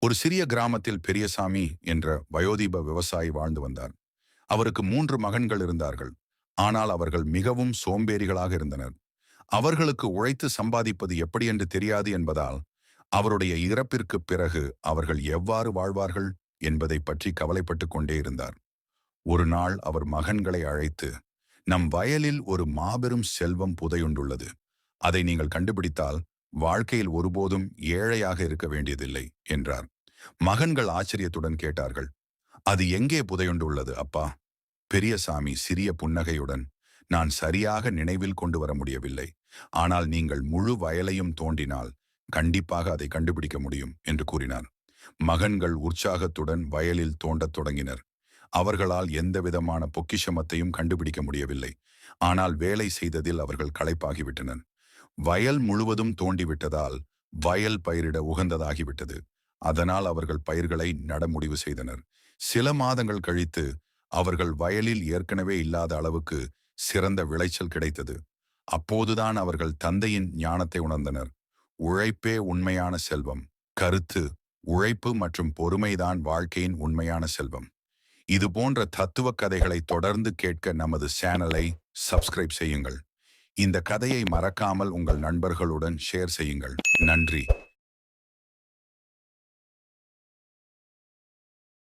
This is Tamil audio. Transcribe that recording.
ஒரு சிறிய கிராமத்தில் பெரியசாமி என்ற வயோதிப விவசாயி வாழ்ந்து வந்தார். அவருக்கு 3 மகன்கள் இருந்தார்கள். ஆனால் அவர்கள் மிகவும் சோம்பேறிகளாக இருந்தனர். அவர்களுக்கு உழைத்து சம்பாதிப்பது எப்படி என்று தெரியாது என்பதால் அவருடைய இறப்பிற்குப் பிறகு அவர்கள் எவ்வாறு வாழ்வார்கள் என்பதை பற்றி கவலைப்பட்டுக் கொண்டே இருந்தார். ஒரு நாள் அவர் மகன்களை அழைத்து, நம் வயலில் ஒரு மாபெரும் செல்வம் புதையுண்டுள்ளது. அதை நீங்கள் கண்டுபிடித்தால் வாழ்க்கையில் ஒருபோதும் ஏழையாக இருக்க வேண்டியதில்லை என்றார். மகன்கள் ஆச்சரியத்துடன் கேட்டார்கள், அது எங்கே புதையுண்டுள்ளது அப்பா? பெரியசாமி சிறிய புன்னகையுடன், நான் சரியாக நினைவில் கொண்டு வர முடியவில்லை. ஆனால் நீங்கள் முழு வயலையும் தோண்டினால் கண்டிப்பாக அதை கண்டுபிடிக்க முடியும் என்று கூறினார். மகன்கள் உற்சாகத்துடன் வயலில் தோண்டத் தொடங்கினர். அவர்களால் எந்தவிதமான பொக்கிஷமத்தையும் கண்டுபிடிக்க முடியவில்லை. ஆனால் வேலை செய்ததில் அவர்கள் களைப்பாகிவிட்டனர். வயல் முழுவதும் தோண்டிவிட்டதால் வயல் பயிரிட உகந்ததாகிவிட்டது. அதனால் அவர்கள் பயிர்களை நட முடிவு செய்தனர். சில மாதங்கள் கழித்து அவர்கள் வயலில் ஏற்கனவே இல்லாத அளவுக்கு சிறந்த விளைச்சல் கிடைத்தது. அப்போதுதான் அவர்கள் தந்தையின் ஞானத்தை உணர்ந்தனர். உழைப்பே உண்மையான செல்வம். கருத்து, உழைப்பு மற்றும் பொறுமைதான் வாழ்க்கையின் உண்மையான செல்வம். இது போன்ற தத்துவ கதைகளை தொடர்ந்து கேட்க நமது சேனலை சப்ஸ்கிரைப் செய்யுங்கள். இந்த கதையை மறக்காமல் உங்கள் நண்பர்களுடன் ஷேர் செய்யுங்கள். நன்றி.